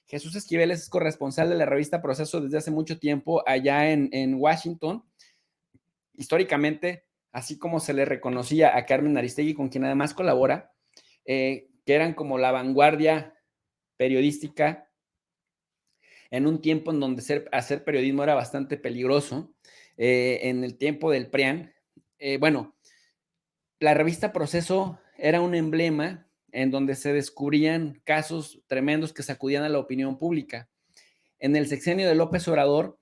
Jesús Esquivel es corresponsal de la revista Proceso desde hace mucho tiempo allá en Washington. Históricamente, así como se le reconocía a Carmen Aristegui, con quien además colabora, que eran como la vanguardia periodística en un tiempo en donde hacer periodismo era bastante peligroso, en el tiempo del PRIAN. Bueno, la revista Proceso era un emblema en donde se descubrían casos tremendos que sacudían a la opinión pública. En el sexenio de López Obrador,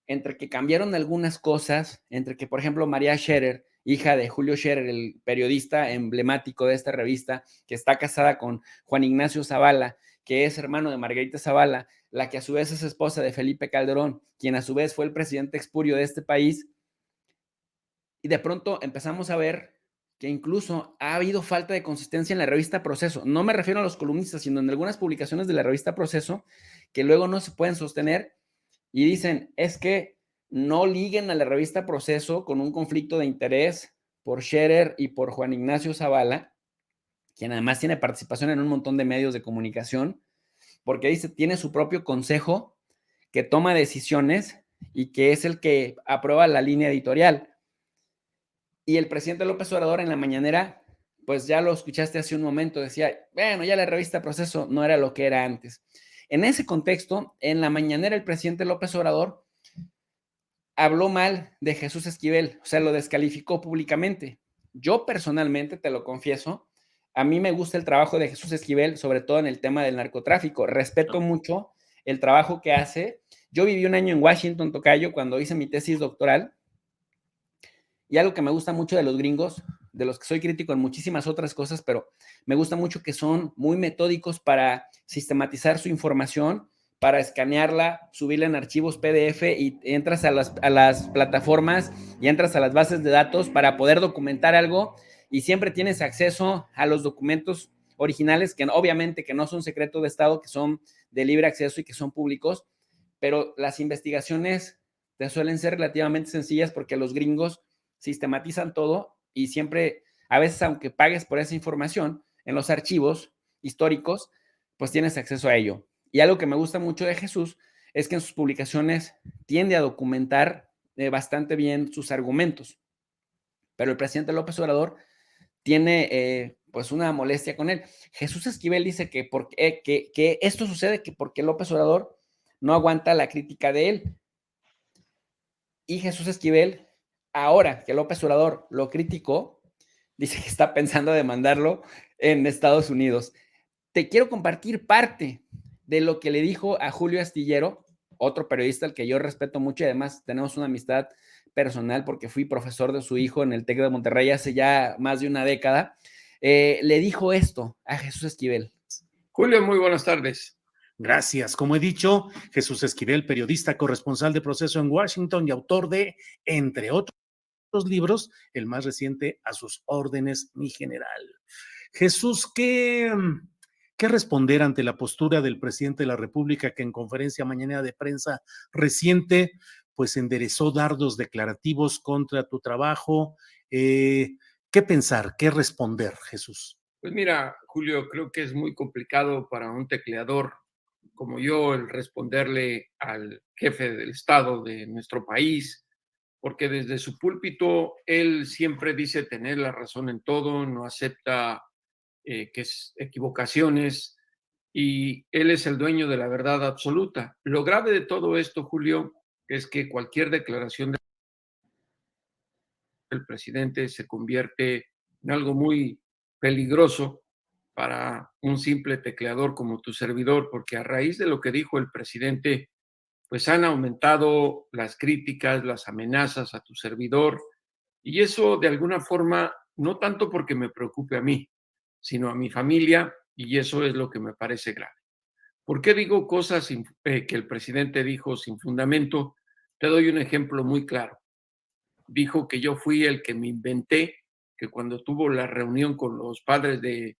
entre que cambiaron algunas cosas, entre que, por ejemplo, María Scherer, hija de Julio Scherer, el periodista emblemático de esta revista, que está casada con Juan Ignacio Zavala, que es hermano de Margarita Zavala, la que a su vez es esposa de Felipe Calderón, quien a su vez fue el presidente expurio de este país, y de pronto empezamos a ver que incluso ha habido falta de consistencia en la revista Proceso. No me refiero a los columnistas, sino en algunas publicaciones de la revista Proceso que luego no se pueden sostener y dicen, es que no liguen a la revista Proceso con un conflicto de interés por Scherer y por Juan Ignacio Zavala, quien además tiene participación en un montón de medios de comunicación, porque dice, tiene su propio consejo que toma decisiones y que es el que aprueba la línea editorial. Y el presidente López Obrador en la mañanera, pues ya lo escuchaste hace un momento, decía, bueno, ya la revista Proceso no era lo que era antes. En ese contexto, en la mañanera el presidente López Obrador habló mal de Jesús Esquivel, o sea, lo descalificó públicamente. Yo personalmente, te lo confieso, a mí me gusta el trabajo de Jesús Esquivel, sobre todo en el tema del narcotráfico. Respeto mucho el trabajo que hace. Yo viví un año en Washington, tocayo, cuando hice mi tesis doctoral. Y algo que me gusta mucho de los gringos, de los que soy crítico en muchísimas otras cosas, pero me gusta mucho que son muy metódicos para sistematizar su información, para escanearla, subirla en archivos PDF y entras a las plataformas y entras a las bases de datos para poder documentar algo y siempre tienes acceso a los documentos originales que obviamente que no son secreto de Estado, que son de libre acceso y que son públicos, pero las investigaciones te suelen ser relativamente sencillas porque los gringos sistematizan todo y siempre, a veces aunque pagues por esa información, en los archivos históricos, pues tienes acceso a ello. Y algo que me gusta mucho de Jesús es que en sus publicaciones tiende a documentar bastante bien sus argumentos. Pero el presidente López Obrador tiene pues una molestia con él. Jesús Esquivel dice que esto sucede que porque López Obrador no aguanta la crítica de él. Y Jesús Esquivel, ahora que López Obrador lo criticó, dice que está pensando demandarlo en Estados Unidos. Te quiero compartir parte de lo que le dijo a Julio Astillero, otro periodista al que yo respeto mucho y además tenemos una amistad personal porque fui profesor de su hijo en el TEC de Monterrey hace ya más de una década. Le dijo esto a Jesús Esquivel. Julio, muy buenas tardes. Gracias. Como he dicho, Jesús Esquivel, periodista corresponsal de Proceso en Washington y autor de, entre otros libros, el más reciente, A sus órdenes, mi general. Jesús, ¿qué responder ante la postura del presidente de la República que en conferencia mañanera de prensa reciente, pues enderezó dardos declarativos contra tu trabajo? ¿Qué pensar? ¿Qué responder, Jesús? Pues mira, Julio, creo que es muy complicado para un tecleador como yo el responderle al jefe del Estado de nuestro país, porque desde su púlpito él siempre dice tener la razón en todo, no acepta que es equivocaciones y él es el dueño de la verdad absoluta. Lo grave de todo esto, Julio, es que cualquier declaración del presidente se convierte en algo muy peligroso para un simple tecleador como tu servidor, porque a raíz de lo que dijo el presidente, pues han aumentado las críticas, las amenazas a tu servidor, y eso de alguna forma, no tanto porque me preocupe a mí, sino a mi familia, y eso es lo que me parece grave. ¿Por qué digo cosas que el presidente dijo sin fundamento? Te doy un ejemplo muy claro. Dijo que yo fui el que me inventé, que cuando tuvo la reunión con los padres de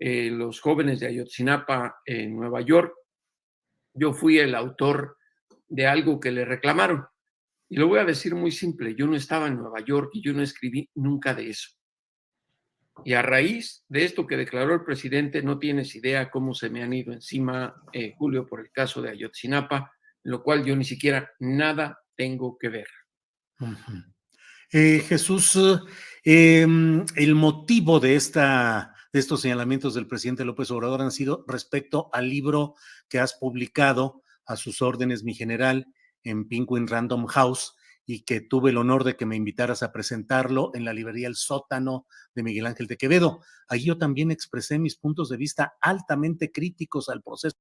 los jóvenes de Ayotzinapa en Nueva York, yo fui el autor de algo que le reclamaron. Y lo voy a decir muy simple, yo no estaba en Nueva York y yo no escribí nunca de eso. Y a raíz de esto que declaró el presidente, no tienes idea cómo se me han ido encima, Julio, por el caso de Ayotzinapa, en lo cual yo ni siquiera nada tengo que ver. Ujú. Jesús, el motivo de estos señalamientos del presidente López Obrador han sido respecto al libro que has publicado a sus órdenes, mi general, en Penguin Random House, y que tuve el honor de que me invitaras a presentarlo en la librería El Sótano de Miguel Ángel de Quevedo. Allí yo también expresé mis puntos de vista altamente críticos al proceso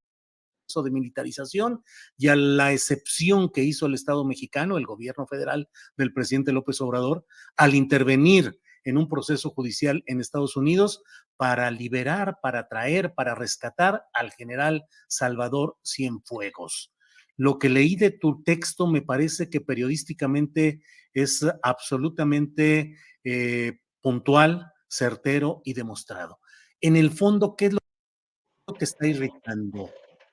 de militarización y a la excepción que hizo el Estado mexicano, el gobierno federal del presidente López Obrador, al intervenir en un proceso judicial en Estados Unidos para liberar, para traer, para rescatar al general Salvador Cienfuegos. Lo que leí de tu texto me parece que periodísticamente es absolutamente puntual, certero y demostrado. En el fondo, ¿qué es lo que está irritando,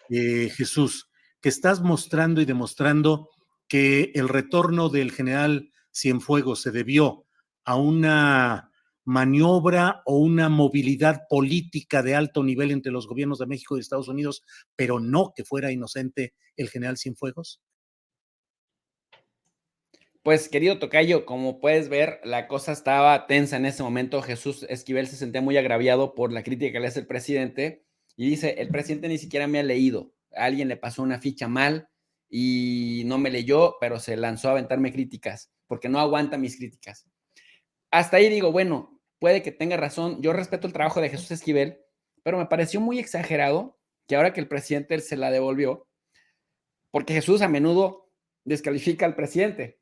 Jesús? Que estás mostrando y demostrando que el retorno del general Cienfuegos se debió a una maniobra o una movilidad política de alto nivel entre los gobiernos de México y Estados Unidos, pero no que fuera inocente el general Cienfuegos. Pues, querido tocayo, como puedes ver, la cosa estaba tensa en ese momento. Jesús Esquivel se sentía muy agraviado por la crítica que le hace el presidente y dice, el presidente ni siquiera me ha leído. A alguien le pasó una ficha mal y no me leyó, pero se lanzó a aventarme críticas, porque no aguanta mis críticas. Hasta ahí digo, bueno, puede que tenga razón. Yo respeto el trabajo de Jesús Esquivel, pero me pareció muy exagerado que ahora que el presidente se la devolvió, porque Jesús a menudo descalifica al presidente.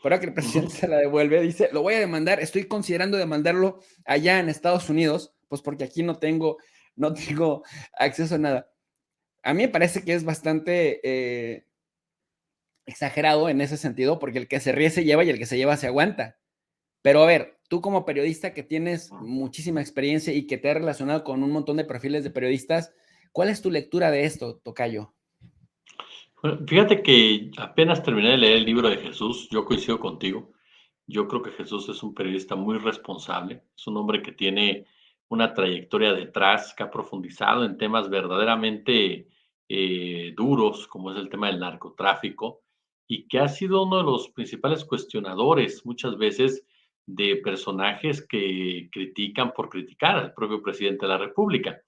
Ahora que el presidente se la devuelve, dice, lo voy a demandar, estoy considerando demandarlo allá en Estados Unidos, pues porque aquí no tengo acceso a nada. A mí me parece que es bastante exagerado en ese sentido, porque el que se ríe se lleva y el que se lleva se aguanta. Pero a ver, tú como periodista que tienes muchísima experiencia y que te has relacionado con un montón de perfiles de periodistas, ¿cuál es tu lectura de esto, tocayo? Bueno, fíjate que apenas terminé de leer el libro de Jesús, yo coincido contigo. Yo creo que Jesús es un periodista muy responsable, es un hombre que tiene una trayectoria detrás, que ha profundizado en temas verdaderamente duros, como es el tema del narcotráfico, y que ha sido uno de los principales cuestionadores muchas veces de personajes que critican por criticar al propio presidente de la República.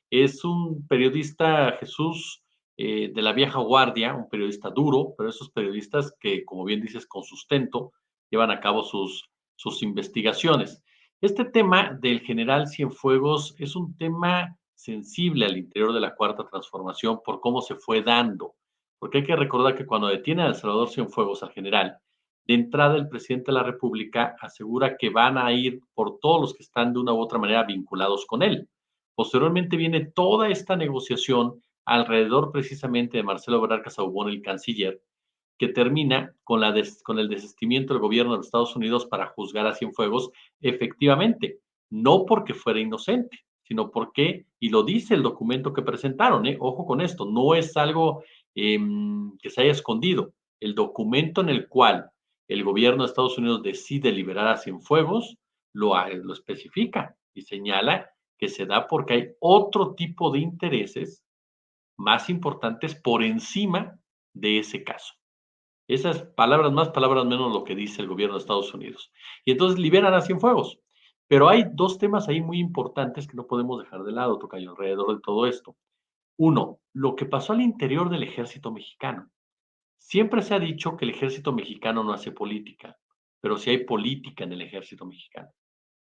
Es un periodista, Jesús, de la vieja guardia, un periodista duro, pero esos periodistas que, como bien dices, con sustento, llevan a cabo sus investigaciones. Este tema del general Cienfuegos es un tema sensible al interior de la Cuarta Transformación por cómo se fue dando, porque hay que recordar que cuando detienen a Salvador Cienfuegos, al general, de entrada el presidente de la República asegura que van a ir por todos los que están de una u otra manera vinculados con él. Posteriormente viene toda esta negociación alrededor precisamente de Marcelo Ebrard Casaubon, el canciller, que termina con el desistimiento del gobierno de los Estados Unidos para juzgar a Cienfuegos, efectivamente, no porque fuera inocente, sino porque, y lo dice el documento que presentaron, ojo con esto, no es algo que se haya escondido. El documento en el cual el gobierno de Estados Unidos decide liberar a Cienfuegos lo especifica y señala que se da porque hay otro tipo de intereses más importantes por encima de ese caso. Esas palabras más, palabras menos lo que dice el gobierno de Estados Unidos. Y entonces liberan a Cienfuegos. Pero hay dos temas ahí muy importantes que no podemos dejar de lado, tocayo, alrededor de todo esto. Uno, lo que pasó al interior del ejército mexicano. Siempre se ha dicho que el ejército mexicano no hace política, pero sí hay política en el ejército mexicano.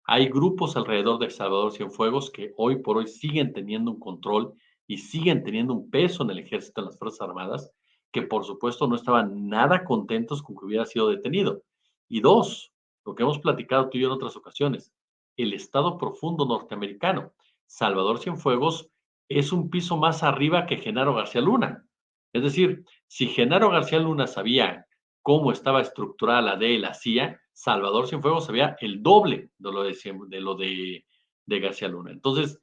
Hay grupos alrededor de Salvador Cienfuegos que hoy por hoy siguen teniendo un control y siguen teniendo un peso en el ejército, en las Fuerzas Armadas, que por supuesto no estaban nada contentos con que hubiera sido detenido. Y dos, lo que hemos platicado tú y yo en otras ocasiones, el Estado Profundo norteamericano. Salvador Cienfuegos es un piso más arriba que Genaro García Luna. Es decir, si Genaro García Luna sabía cómo estaba estructurada la DEA y la CIA, Salvador Cienfuegos sabía el doble de García Luna. Entonces,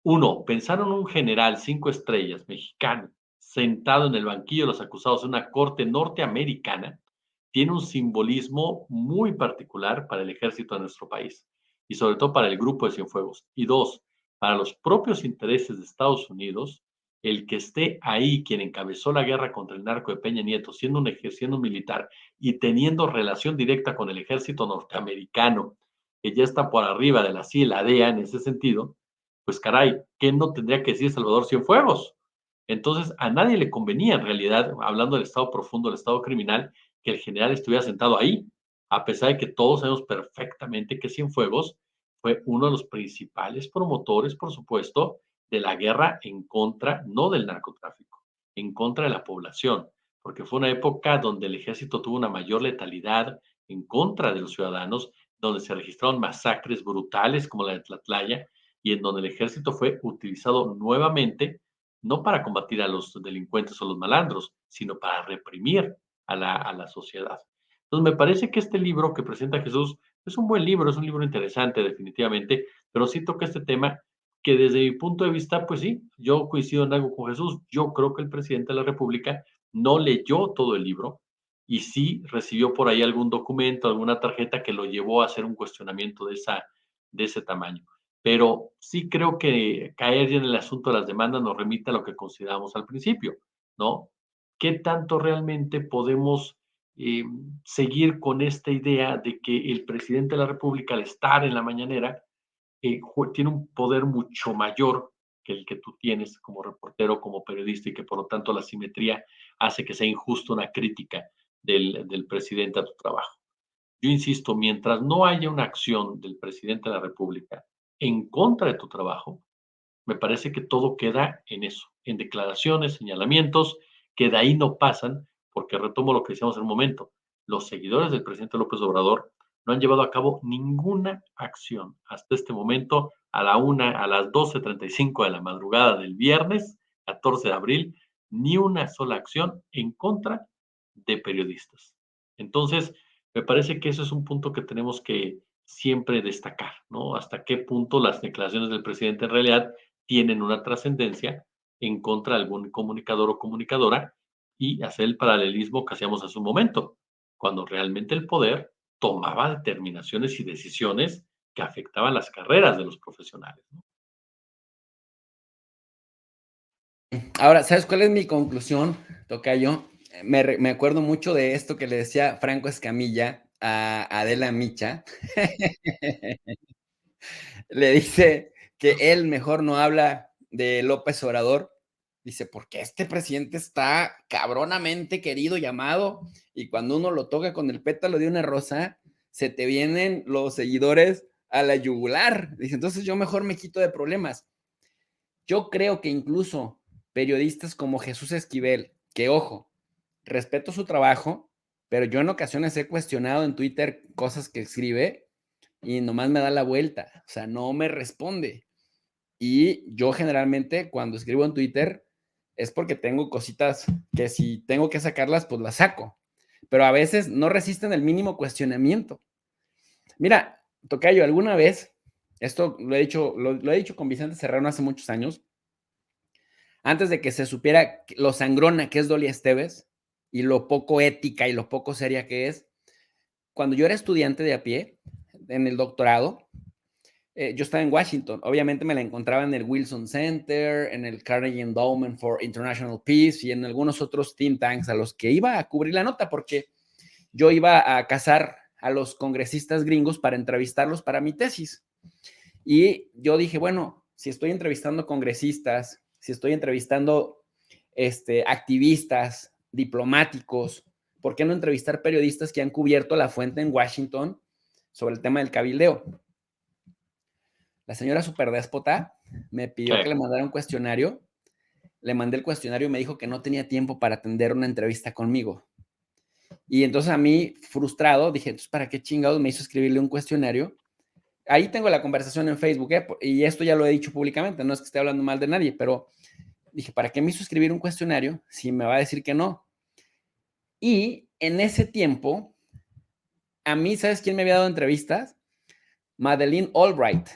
uno, pensar en un general 5 estrellas mexicano sentado en el banquillo de los acusados en una corte norteamericana tiene un simbolismo muy particular para el ejército de nuestro país. y sobre todo para el grupo de Cienfuegos. Y dos, para los propios intereses de Estados Unidos, el que esté ahí quien encabezó la guerra contra el narco de Peña Nieto, siendo un militar y teniendo relación directa con el ejército norteamericano, que ya está por arriba de la CIA y la DEA en ese sentido, pues caray, ¿qué no tendría que decir Salvador Cienfuegos? Entonces, a nadie le convenía, en realidad, hablando del Estado profundo, del Estado criminal, que el general estuviera sentado ahí, a pesar de que todos sabemos perfectamente que Cienfuegos fue uno de los principales promotores, por supuesto, de la guerra en contra, no del narcotráfico, en contra de la población, porque fue una época donde el ejército tuvo una mayor letalidad en contra de los ciudadanos, donde se registraron masacres brutales como la de Tlatlaya, y en donde el ejército fue utilizado nuevamente no para combatir a los delincuentes o los malandros, sino para reprimir a la sociedad. Entonces, me parece que este libro que presenta Jesús es un buen libro, es un libro interesante definitivamente, pero sí toca este tema que desde mi punto de vista, pues sí, yo coincido en algo con Jesús. Yo creo que el presidente de la República no leyó todo el libro y sí recibió por ahí algún documento, alguna tarjeta que lo llevó a hacer un cuestionamiento de ese tamaño. Pero sí creo que caer ya en el asunto de las demandas nos remite a lo que consideramos al principio, ¿no? ¿Qué tanto realmente podemos eh, seguir con esta idea de que el presidente de la República, al estar en la mañanera, tiene un poder mucho mayor que el que tú tienes como reportero, como periodista, y que por lo tanto la simetría hace que sea injusto una crítica del presidente a tu trabajo? Yo insisto, mientras no haya una acción del presidente de la República en contra de tu trabajo, me parece que todo queda en eso, en declaraciones, señalamientos, que de ahí no pasan, porque retomo lo que decíamos en un momento, los seguidores del presidente López Obrador no han llevado a cabo ninguna acción hasta este momento, a las 12:35 de la madrugada del viernes 14 de abril, ni una sola acción en contra de periodistas. Entonces, me parece que eso es un punto que tenemos que siempre destacar, ¿no? Hasta qué punto las declaraciones del presidente en realidad tienen una trascendencia en contra de algún comunicador o comunicadora, y hacer el paralelismo que hacíamos hace un momento, cuando realmente el poder tomaba determinaciones y decisiones que afectaban las carreras de los profesionales, ¿no? Ahora, ¿sabes cuál es mi conclusión, tocayo? Me acuerdo mucho de esto que le decía Franco Escamilla a Adela Micha. Le dice que él mejor no habla de López Obrador. Dice, porque este presidente está cabronamente querido y amado, y cuando uno lo toca con el pétalo de una rosa, se te vienen los seguidores a la yugular. Dice, entonces yo mejor me quito de problemas. Yo creo que incluso periodistas como Jesús Esquivel, que ojo, respeto su trabajo, pero yo en ocasiones he cuestionado en Twitter cosas que escribe y nomás me da la vuelta, o sea, no me responde. Y yo generalmente cuando escribo en Twitter es porque tengo cositas que si tengo que sacarlas, pues las saco. Pero a veces no resisten el mínimo cuestionamiento. Mira, tocayo, alguna vez, esto lo he dicho con Vicente Serrano hace muchos años, antes de que se supiera lo sangrona que es Dolia Esteves y lo poco ética y lo poco seria que es, cuando yo era estudiante de a pie, en el doctorado, yo estaba en Washington. Obviamente me la encontraba en el Wilson Center, en el Carnegie Endowment for International Peace y en algunos otros think tanks a los que iba a cubrir la nota, porque yo iba a cazar a los congresistas gringos para entrevistarlos para mi tesis. Y yo dije, bueno, si estoy entrevistando congresistas, si estoy entrevistando activistas, diplomáticos, ¿por qué no entrevistar periodistas que han cubierto la fuente en Washington sobre el tema del cabildeo? La señora superdéspota me pidió que le mandara un cuestionario. Le mandé el cuestionario y me dijo que no tenía tiempo para atender una entrevista conmigo. Y entonces a mí, frustrado, dije, entonces, ¿para qué chingados me hizo escribirle un cuestionario? Ahí tengo la conversación en Facebook, y esto ya lo he dicho públicamente, no es que esté hablando mal de nadie, pero dije, ¿para qué me hizo escribir un cuestionario si me va a decir que no? Y en ese tiempo, a mí, ¿sabes quién me había dado entrevistas? Madeleine Albright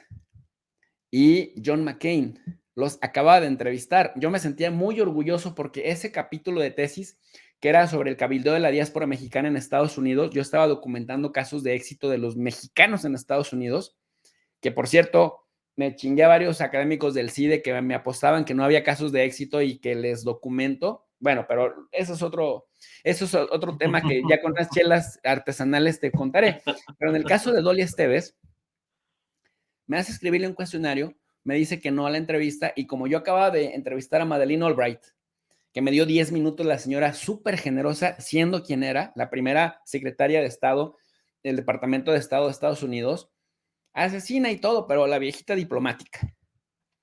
y John McCain. Los acababa de entrevistar. Yo me sentía muy orgulloso porque ese capítulo de tesis, que era sobre el cabildeo de la diáspora mexicana en Estados Unidos, yo estaba documentando casos de éxito de los mexicanos en Estados Unidos, que por cierto, me chingué a varios académicos del CIDE que me apostaban que no había casos de éxito y que les documento. Bueno, pero eso es otro tema que ya con unas chelas artesanales te contaré. Pero en el caso de Dolly Esteves, me hace escribirle un cuestionario, me dice que no a la entrevista, y como yo acababa de entrevistar a Madeleine Albright, que me dio 10 minutos, la señora súper generosa, siendo quien era, la primera secretaria de Estado del Departamento de Estado de Estados Unidos, asesina y todo, pero la viejita diplomática,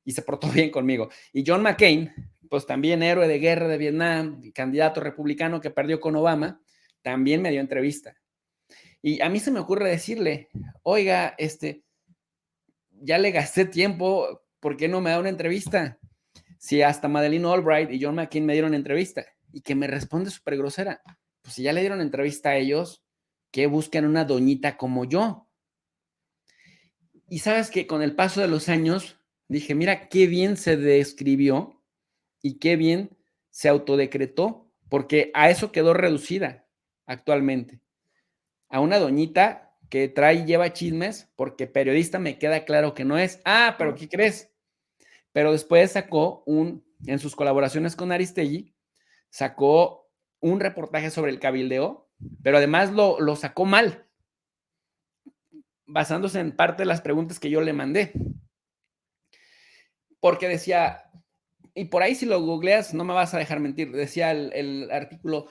y se portó bien conmigo. Y John McCain, pues también héroe de guerra de Vietnam, candidato republicano que perdió con Obama, también me dio entrevista. Y a mí se me ocurre decirle, oiga, ya le gasté tiempo, ¿por qué no me da una entrevista? Si hasta Madeleine Albright y John McCain me dieron entrevista, y que me responde súper grosera, pues si ya le dieron entrevista a ellos, ¿qué buscan una doñita como yo? Y sabes que con el paso de los años, dije, mira qué bien se describió y qué bien se autodecretó, porque a eso quedó reducida actualmente. A una doñita que trae y lleva chismes, porque periodista me queda claro que no es. Ah, pero ¿qué crees? Pero después sacó en sus colaboraciones con Aristegui, sacó un reportaje sobre el cabildeo, pero además lo sacó mal, basándose en parte de las preguntas que yo le mandé. Porque decía, y por ahí si lo googleas no me vas a dejar mentir, decía el artículo,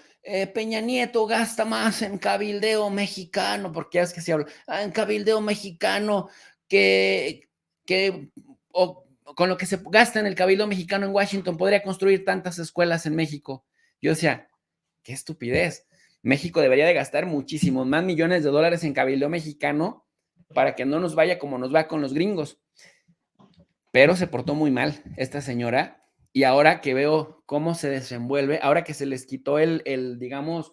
Peña Nieto gasta más en cabildeo mexicano, porque es que se habla, en cabildeo mexicano o con lo que se gasta en el cabildeo mexicano en Washington podría construir tantas escuelas en México. Yo decía, qué estupidez. México debería de gastar muchísimos más millones de dólares en cabildeo mexicano para que no nos vaya como nos va con los gringos. Pero se portó muy mal esta señora, y ahora que veo cómo se desenvuelve, ahora que se les quitó digamos,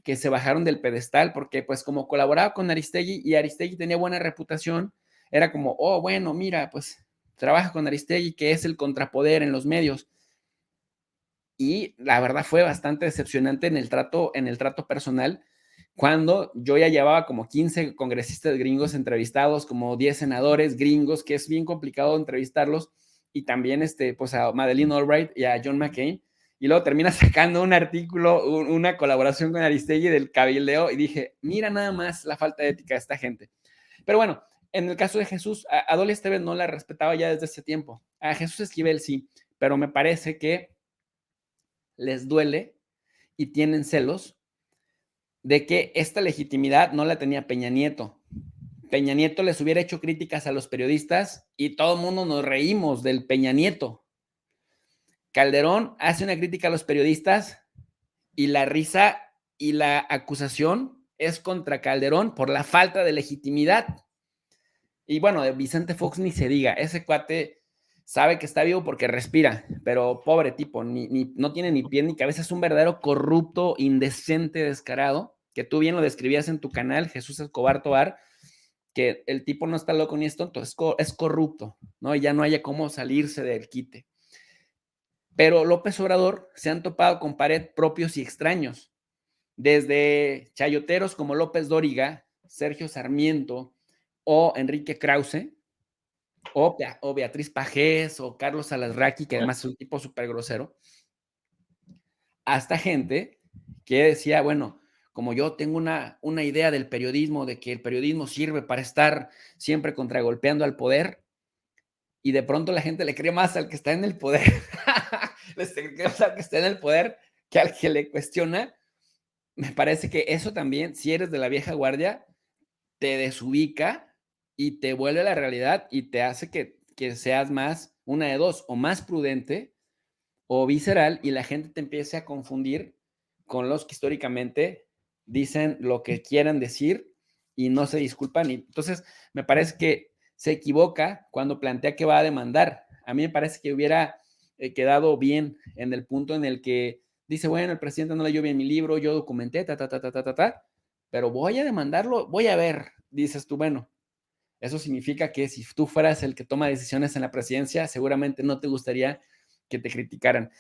que se bajaron del pedestal, porque pues como colaboraba con Aristegui y Aristegui tenía buena reputación, era como, oh, bueno, mira, pues trabaja con Aristegui, que es el contrapoder en los medios. Y la verdad fue bastante decepcionante en el trato personal, cuando yo ya llevaba como 15 congresistas gringos entrevistados, como 10 senadores gringos, que es bien complicado entrevistarlos, y también pues a Madeleine Albright y a John McCain, y luego termina sacando un artículo, una colaboración con Aristegui del cabildeo, y dije, mira nada más la falta de ética de esta gente. Pero bueno, en el caso de Jesús, a Dolly Esteves no la respetaba ya desde ese tiempo, a Jesús Esquivel sí, pero me parece que les duele y tienen celos de que esta legitimidad no la tenía Peña Nieto. Peña Nieto les hubiera hecho críticas a los periodistas y todo el mundo nos reímos del Peña Nieto. Calderón hace una crítica a los periodistas y la risa y la acusación es contra Calderón por la falta de legitimidad. Y bueno, de Vicente Fox ni se diga, ese cuate sabe que está vivo porque respira, pero pobre tipo, no tiene ni pie ni cabeza, es un verdadero corrupto, indecente, descarado, que tú bien lo describías en tu canal, Jesús Escobar Tobar, que el tipo no está loco ni es tonto, es corrupto, ¿no? Y ya no haya cómo salirse del quite. Pero López Obrador se han topado con pared propios y extraños, desde chayoteros como López Dóriga, Sergio Sarmiento o Enrique Krause, o Beatriz Pajés, o Carlos Alasraqui, que además es un tipo súper grosero, hasta gente que decía, bueno, como yo tengo una idea del periodismo, de que el periodismo sirve para estar siempre contragolpeando al poder, y de pronto la gente le cree más al que está en el poder, les cree más al que está en el poder que al que le cuestiona. Me parece que eso también, si eres de la vieja guardia, te desubica y te vuelve a la realidad y te hace que seas más, una de dos, o más prudente o visceral, y la gente te empiece a confundir con los que históricamente dicen lo que quieran decir y no se disculpan. Y entonces me parece que se equivoca cuando plantea que va a demandar. A mí me parece que hubiera quedado bien en el punto en el que dice, bueno, el presidente no leyó bien mi libro, yo documenté, pero voy a demandarlo, voy a ver, dices tú, bueno, eso significa que si tú fueras el que toma decisiones en la presidencia, seguramente no te gustaría que te criticaran.